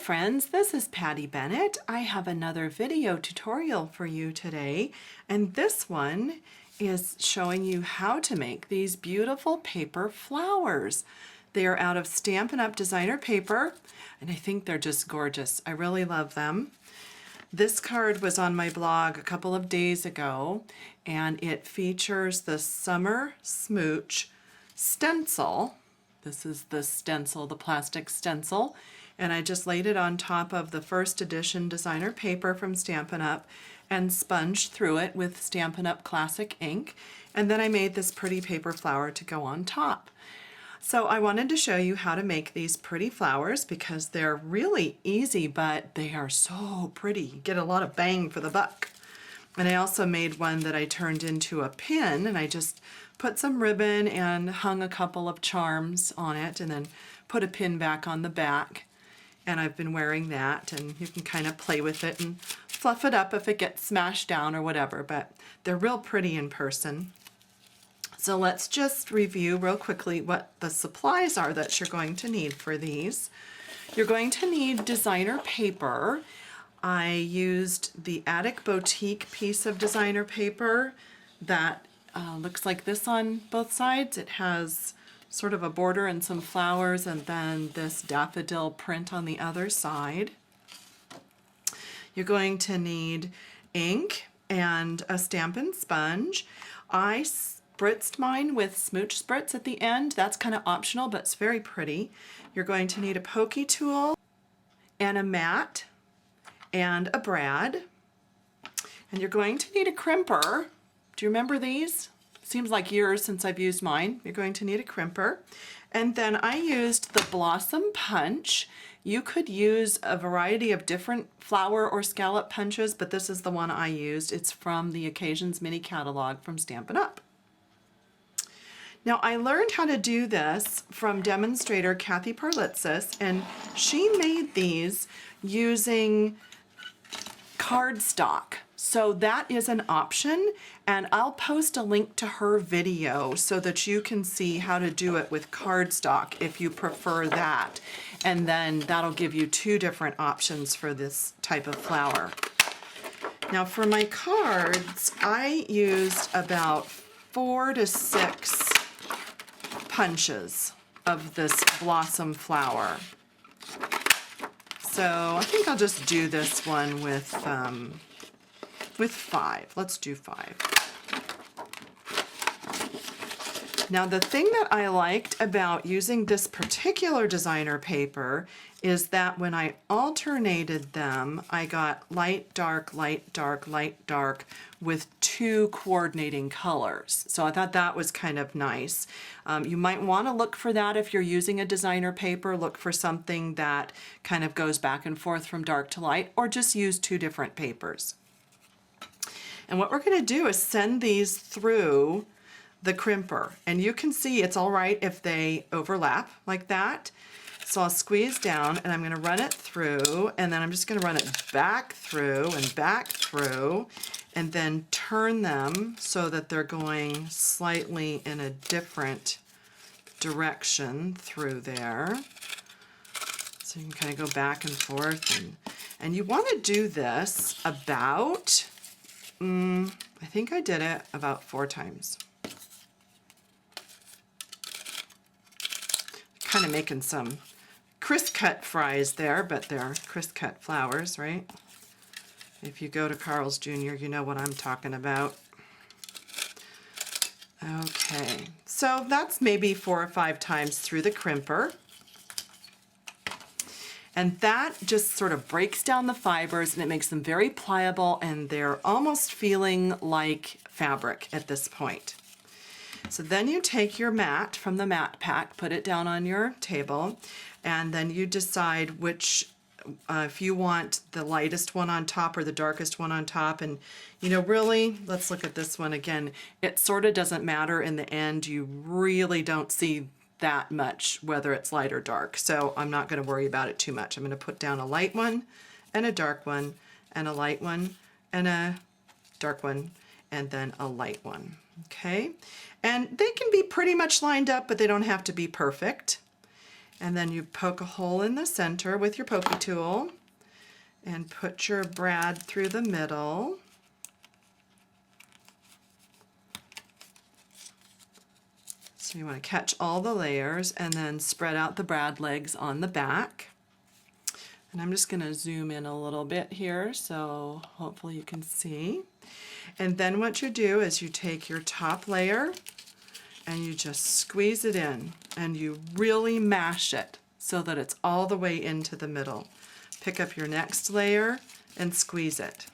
friends, this is Patty Bennett. I have another video tutorial for you today, and this one is showing you how to make these beautiful paper flowers. They are out of Stampin' Up! Designer paper, and I think they're just gorgeous. I really love them. This card was on my blog a couple of days ago, and it features the Summer Smooch stencil. This is the stencil, the plastic stencil, and I just laid it on top of the first edition designer paper from Stampin' Up! And sponged through it with Stampin' Up! Classic ink, and then I made this pretty paper flower to go on top. So I wanted to show you how to make these pretty flowers because they're really easy, but they are so pretty. You get a lot of bang for the buck. And I also made one that I turned into a pin, and I just put some ribbon and hung a couple of charms on it and then put a pin back on the back. And I've been wearing that, and you can kind of play with it and fluff it up if it gets smashed down or whatever, but they're real pretty in person. So let's just review real quickly what the supplies are that you're going to need for these. You're going to need designer paper. I used the Attic Boutique piece of designer paper that looks like this on both sides. It has sort of a border and some flowers, and then this daffodil print on the other side. You're going to need ink and a Stampin' sponge. I spritzed mine with Smooch Spritz at the end. That's kind of optional, but it's very pretty. You're going to need a pokey tool and a mat and a brad. And you're going to need a crimper. Do you remember these? Seems like years since I've used mine. You're going to need a crimper. And then I used the Blossom Punch. You could use a variety of different flower or scallop punches, but this is the one I used. It's from the Occasions Mini Catalog from Stampin' Up! Now I learned how to do this from demonstrator Kathy Parlitsis, and she made these using cardstock. So that is an option, and I'll post a link to her video so that you can see how to do it with cardstock if you prefer that. And then that'll give you two different options for this type of flower. Now for my cards, I used about 4 to 6 punches of this blossom flower. So I think I'll just do this one with 5. Let's do 5. Now the thing that I liked about using this particular designer paper is that when I alternated them, I got light, dark, light, dark, light, dark with 2 coordinating colors. So I thought that was kind of nice. You might want to look for that if you're using a designer paper. Look for something that kind of goes back and forth from dark to light, or just use 2 different papers. And what we're going to do is send these through the crimper. And you can see it's all right if they overlap like that. So I'll squeeze down, and I'm going to run it through, and then I'm just going to run it back through and back through, and then turn them so that they're going slightly in a different direction through there. So you can kind of go back and forth, and you want to do this about I think I did it about 4 times. Kind of making some crisp-cut fries there, but they're crisp-cut flowers, right? If you go to Carl's Jr., you know what I'm talking about. Okay, so that's maybe 4 or 5 times through the crimper. And that just sort of breaks down the fibers, and it makes them very pliable, and they're almost feeling like fabric at this point. So then you take your mat from the mat pack, put it down on your table, and then you decide which, if you want the lightest one on top or the darkest one on top. And you know, really, let's look at this one again. It sort of doesn't matter in the end. You really don't see that much whether it's light or dark, so I'm not going to worry about it too much. I'm going to put down a light one and a dark one and a light one and a dark one and then a light one. Okay, and they can be pretty much lined up, but they don't have to be perfect. And then you poke a hole in the center with your pokey tool and put your brad through the middle. So you want to catch all the layers and then spread out the brad legs on the back. And I'm just going to zoom in a little bit here so hopefully you can see. And then what you do is you take your top layer and you just squeeze it in and you really mash it so that it's all the way into the middle. Pick up your next layer and squeeze it.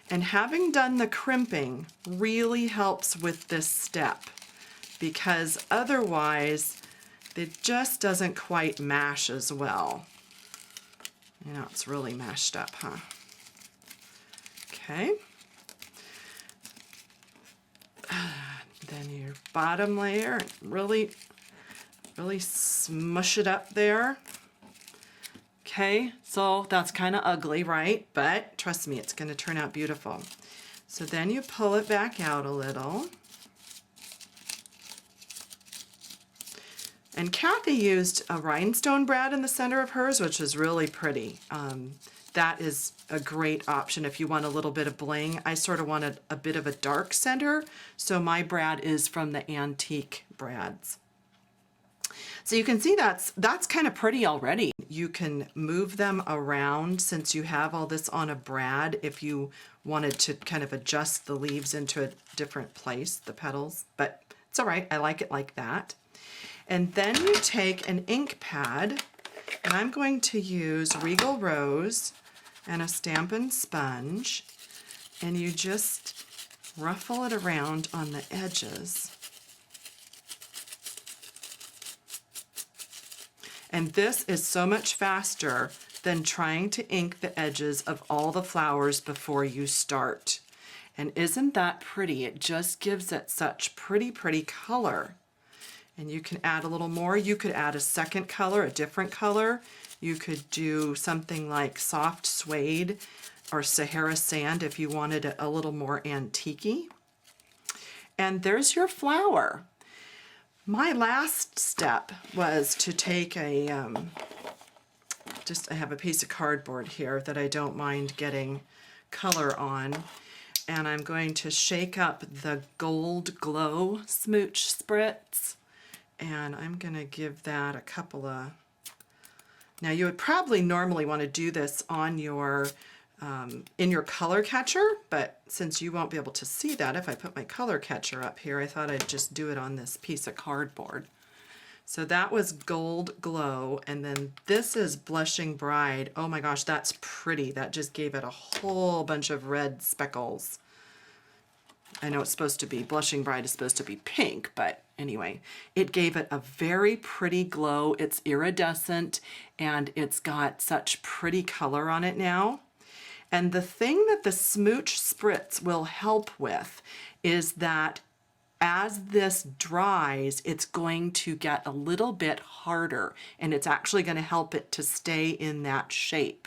And having done the crimping really helps with this step, because otherwise it just doesn't quite mash as well. You know, it's really mashed up, huh? Okay. Then your bottom layer, really smush it up there. Okay, so that's kind of ugly, right? But trust me, it's going to turn out beautiful. So then you pull it back out a little. And Kathy used a rhinestone brad in the center of hers, which is really pretty. That is a great option if you want a little bit of bling. I sort of wanted a bit of a dark center, so my brad is from the antique brads. So you can see that's kind of pretty already. You can move them around since you have all this on a brad if you wanted to kind of adjust the leaves into a different place, the petals, but it's all right. I like it like that. And then you take an ink pad, and I'm going to use Regal Rose and a Stampin' sponge, and you just ruffle it around on the edges. And this is so much faster than trying to ink the edges of all the flowers before you start. And isn't that pretty? It just gives it such pretty color. And you can add a little more. You could add a second color, a different color. You could do something like soft suede or Sahara sand if you wanted it a little more antique-y. And there's your flower. My last step was to take a, I have a piece of cardboard here that I don't mind getting color on. And I'm going to shake up the Gold Glow Smooch Spritz. And I'm going to give that a couple of... Now you would probably normally want to do this on your in your color catcher, but since you won't be able to see that if I put my color catcher up here, I thought I'd just do it on this piece of cardboard. So that was Gold Glow, and then this is Blushing Bride. Oh my gosh, that's pretty. That just gave it a whole bunch of red speckles. I know it's supposed to be, Blushing Bride is supposed to be pink, but anyway, it gave it a very pretty glow. It's iridescent, and it's got such pretty color on it now. And the thing that the Smooch Spritz will help with is that as this dries, it's going to get a little bit harder, and it's actually going to help it to stay in that shape.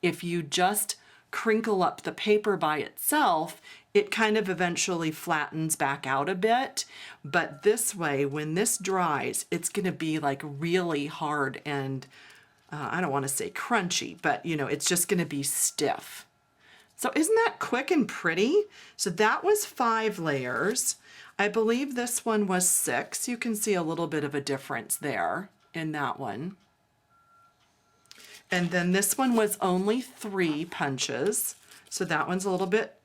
If you just crinkle up the paper by itself, it kind of eventually flattens back out a bit, but this way, when this dries, it's going to be like really hard and I don't want to say crunchy, but you know, it's just going to be stiff. So isn't that quick and pretty? So that was 5 layers. I believe this one was 6. You can see a little bit of a difference there in that one. And then this one was only 3 punches. So that one's a little bit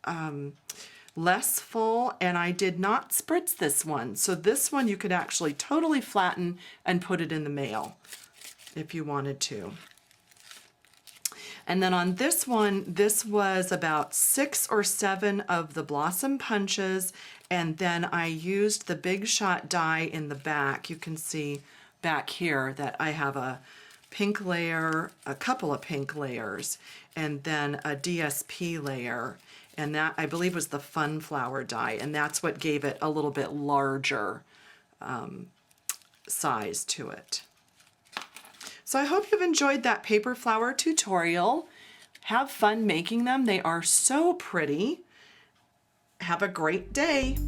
less full, and I did not spritz this one. So this one you could actually totally flatten and put it in the mail if you wanted to. And then on this one, this was about 6 or 7 of the blossom punches, and then I used the Big Shot die in the back. You can see back here that I have a pink layer, a couple of pink layers, and then a DSP layer, and that I believe was the Fun Flower die, and that's what gave it a little bit larger size to it. So I hope you've enjoyed that paper flower tutorial. Have fun making them. They are so pretty. Have a great day.